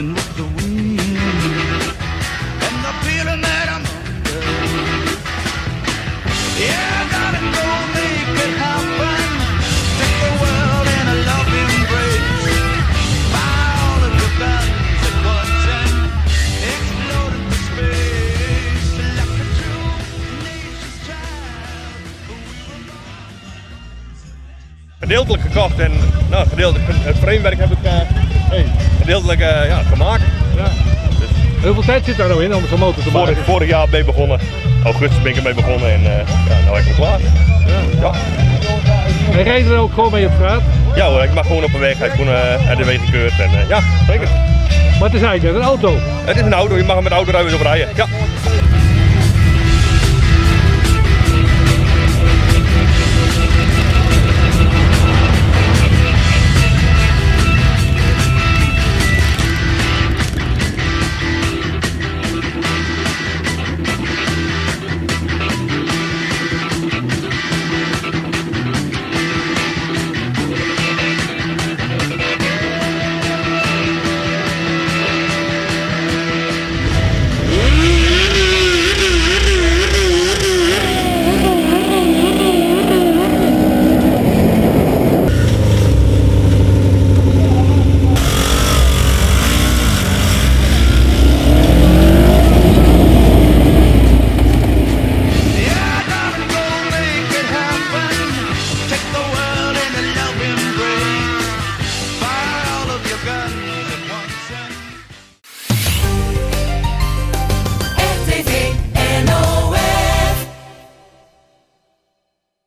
dancing with the wind, and the feeling that I'm under. Yeah, darling, go make it happen. Take the world in a loving embrace. Buy all of your guns at once and explode into space like a true nation's child. Gedeeltelijk gekocht en nou, het framewerk heb ik gedeeltelijk gemaakt. Ja. Hoeveel tijd zit daar nou in om zo'n motor te maken? Vorig jaar mee begonnen. Augustus ben ik ermee begonnen en nou heb ik hem klaar. Ja. En rijd je dan ook gewoon mee op straat? Ja hoor, ik mag gewoon op een weg, hij is gewoon RDW gekeurd en ja, zeker. Maar het is eigenlijk een auto. Het is een auto, je mag er met de auto op rijden. Ja.